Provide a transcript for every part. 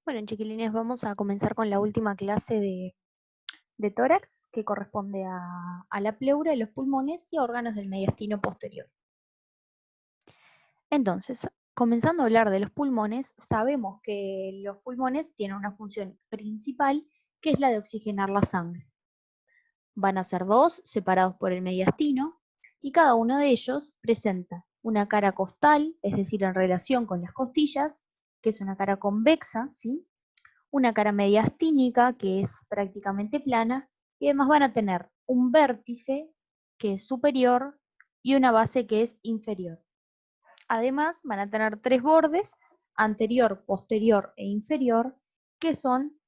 Bueno, chiquilines, vamos a comenzar con la última clase de tórax, que corresponde a la pleura, los pulmones y a órganos del mediastino posterior. Entonces, comenzando a hablar de los pulmones, sabemos que los pulmones tienen una función principal, que es la de oxigenar la sangre. Van a ser dos, separados por el mediastino, y cada uno de ellos presenta una cara costal, es decir, en relación con las costillas, que es una cara convexa, ¿sí? Una cara mediastínica, que es prácticamente plana, y además van a tener un vértice que es superior y una base que es inferior. Además, van a tener tres bordes, anterior, posterior e inferior, que son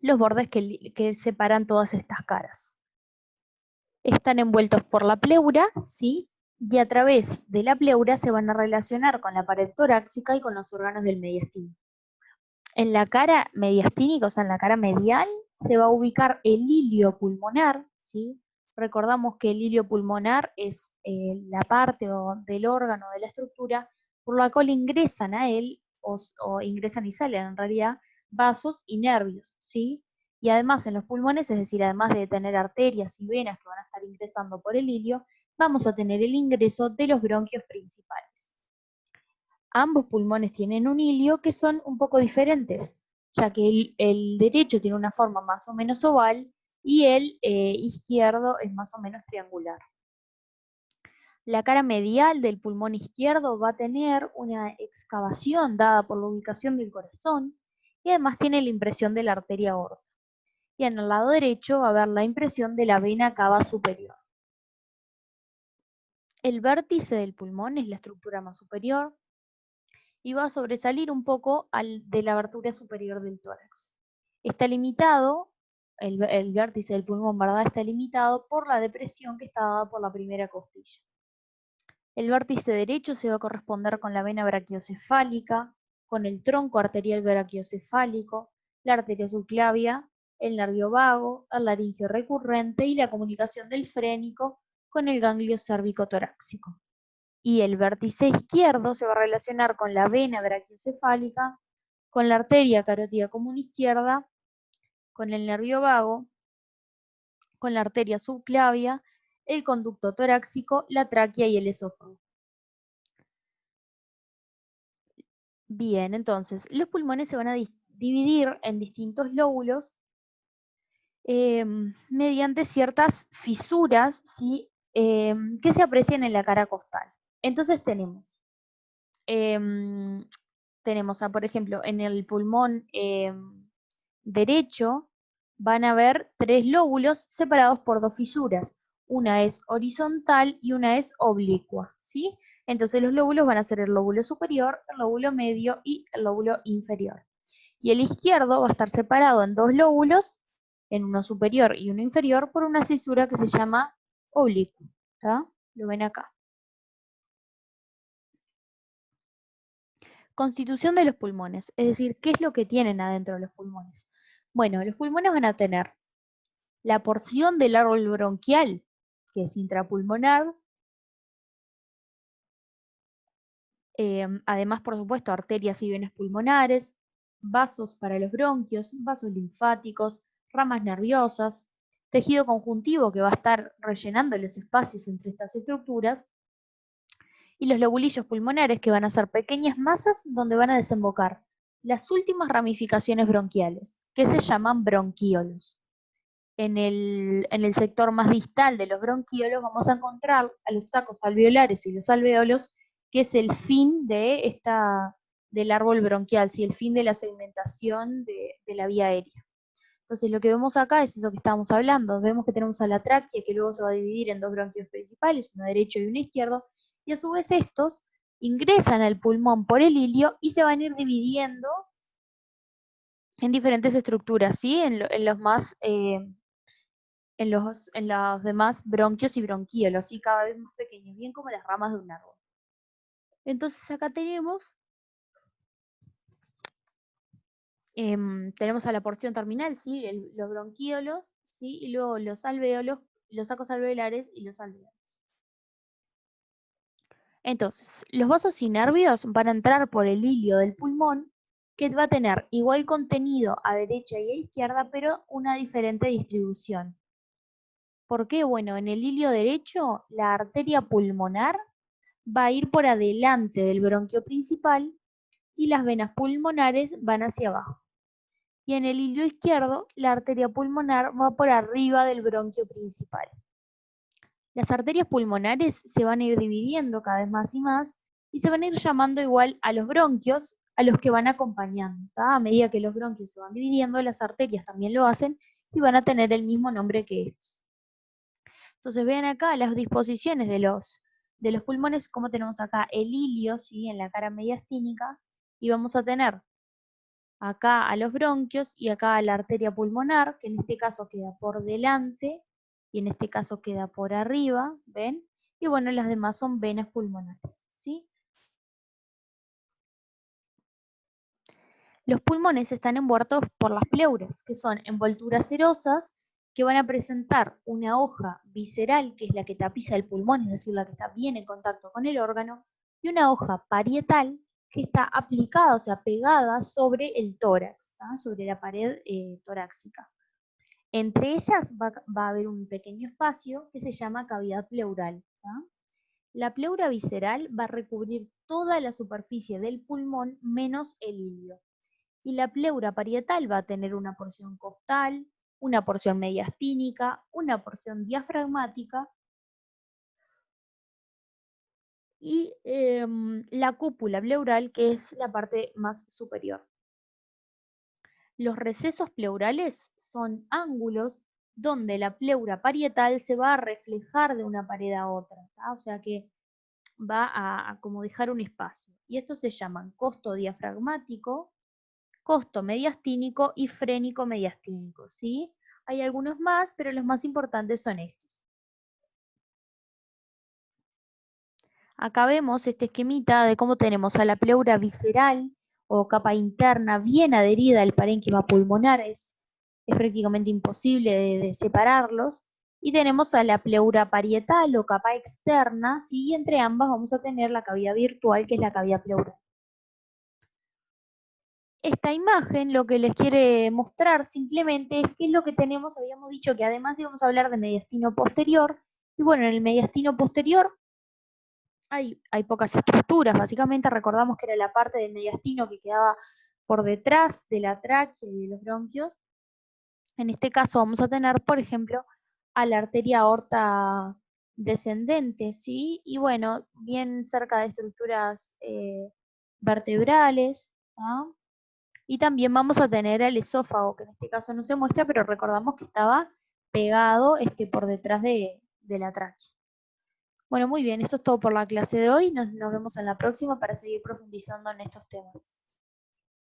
los bordes que separan todas estas caras. Están envueltos por la pleura, ¿sí? Y a través de la pleura se van a relacionar con la pared torácica y con los órganos del mediastino. En la cara mediastínica, o sea, en la cara medial, se va a ubicar el hilio pulmonar, ¿sí? Recordamos que el hilio pulmonar es la parte del órgano, de la estructura, por la cual ingresan a él, o ingresan y salen en realidad, vasos y nervios, ¿sí? Y además en los pulmones, es decir, además de tener arterias y venas que van a estar ingresando por el hilio, vamos a tener el ingreso de los bronquios principales. Ambos pulmones tienen un hilio que son un poco diferentes, ya que el derecho tiene una forma más o menos oval y el izquierdo es más o menos triangular. La cara medial del pulmón izquierdo va a tener una excavación dada por la ubicación del corazón y además tiene la impresión de la arteria aorta. Y en el lado derecho va a haber la impresión de la vena cava superior. El vértice del pulmón es la estructura más superior, y va a sobresalir un poco de la abertura superior del tórax. Está limitado, el vértice del pulmón, ¿verdad? Está limitado por la depresión que está dada por la primera costilla. El vértice derecho se va a corresponder con la vena brachiocefálica, con el tronco arterial brachiocefálico, la arteria subclavia, el nervio vago, el laringio recurrente y la comunicación del frénico con el ganglio cérvico-torácico. Y el vértice izquierdo se va a relacionar con la vena brachiocefálica, con la arteria carótida común izquierda, con el nervio vago, con la arteria subclavia, el conducto torácico, la tráquea y el esófago. Bien, entonces, los pulmones se van a dividir en distintos lóbulos mediante ciertas fisuras, ¿sí? Que se aprecian en la cara costal. Entonces tenemos por ejemplo, en el pulmón derecho van a haber tres lóbulos separados por dos fisuras. Una es horizontal y una es oblicua, ¿sí? Entonces los lóbulos van a ser el lóbulo superior, el lóbulo medio y el lóbulo inferior. Y el izquierdo va a estar separado en dos lóbulos, en uno superior y uno inferior, por una cisura que se llama oblicua. ¿Está? Lo ven acá. Constitución de los pulmones, es decir, ¿qué es lo que tienen adentro de los pulmones? Bueno, los pulmones van a tener la porción del árbol bronquial, que es intrapulmonar, además, por supuesto, arterias y venas pulmonares, vasos para los bronquios, vasos linfáticos, ramas nerviosas, tejido conjuntivo que va a estar rellenando los espacios entre estas estructuras, y los lobulillos pulmonares, que van a ser pequeñas masas donde van a desembocar las últimas ramificaciones bronquiales, que se llaman bronquíolos. En el sector más distal de los bronquíolos vamos a encontrar a los sacos alveolares y los alvéolos, que es el fin del árbol bronquial, ¿sí? El fin de la segmentación de la vía aérea. Entonces lo que vemos acá es eso que estábamos hablando. Vemos que tenemos a la tráquea, que luego se va a dividir en dos bronquios principales, uno derecho y uno izquierdo, y a su vez estos ingresan al pulmón por el hilio y se van a ir dividiendo en diferentes estructuras, ¿sí? En los demás bronquios y bronquíolos, y cada vez más pequeños, bien como las ramas de un árbol. Entonces acá tenemos a la porción terminal, ¿sí? Los bronquíolos, ¿sí? Y luego los alvéolos, los sacos alveolares y los alvéolos. Entonces, los vasos y nervios van a entrar por el hilio del pulmón, que va a tener igual contenido a derecha y a izquierda, pero una diferente distribución. ¿Por qué? Bueno, en el hilio derecho, la arteria pulmonar va a ir por adelante del bronquio principal y las venas pulmonares van hacia abajo. Y en el hilio izquierdo, la arteria pulmonar va por arriba del bronquio principal. Las arterias pulmonares se van a ir dividiendo cada vez más y se van a ir llamando igual a los bronquios a los que van acompañando. ¿tá? A medida que los bronquios se van dividiendo, las arterias también lo hacen y van a tener el mismo nombre que estos. Entonces vean acá las disposiciones de los pulmones, como tenemos acá el hilio, ¿sí? En la cara mediastínica, y vamos a tener acá a los bronquios y acá a la arteria pulmonar, que en este caso queda por delante y en este caso queda por arriba, ¿ven? Y bueno, las demás son venas pulmonares, ¿sí? Los pulmones están envueltos por las pleuras, que son envolturas serosas que van a presentar una hoja visceral, que es la que tapiza el pulmón, es decir, la que está bien en contacto con el órgano, y una hoja parietal que está aplicada, o sea, pegada sobre el tórax, ¿tá? Sobre la pared torácica. Entre ellas va a haber un pequeño espacio que se llama cavidad pleural. ¿tá? La pleura visceral va a recubrir toda la superficie del pulmón menos el hilio. Y la pleura parietal va a tener una porción costal, una porción mediastínica, una porción diafragmática y la cúpula pleural, que es la parte más superior. Los recesos pleurales son ángulos donde la pleura parietal se va a reflejar de una pared a otra, ¿tá? O sea que va a como dejar un espacio. Y estos se llaman costo diafragmático, costo mediastínico y frénico mediastínico, ¿sí? Hay algunos más, pero los más importantes son estos. Acá vemos este esquemita de cómo tenemos a la pleura visceral o capa interna bien adherida al parénquima pulmonar, es prácticamente imposible de separarlos. Y tenemos a la pleura parietal o capa externa, ¿sí? Y entre ambas vamos a tener la cavidad virtual, que es la cavidad pleural. Esta imagen lo que les quiere mostrar simplemente es qué es lo que tenemos, habíamos dicho que además íbamos a hablar de mediastino posterior, y bueno, en el mediastino posterior hay pocas estructuras, básicamente recordamos que era la parte del mediastino que quedaba por detrás de la tráquea y de los bronquios. En este caso vamos a tener, por ejemplo, a la arteria aorta descendente, ¿sí? Y bueno, bien cerca de estructuras vertebrales, ¿no? Y también vamos a tener el esófago, que en este caso no se muestra, pero recordamos que estaba pegado por detrás de la tráquea. Bueno, muy bien, esto es todo por la clase de hoy. Nos vemos en la próxima para seguir profundizando en estos temas.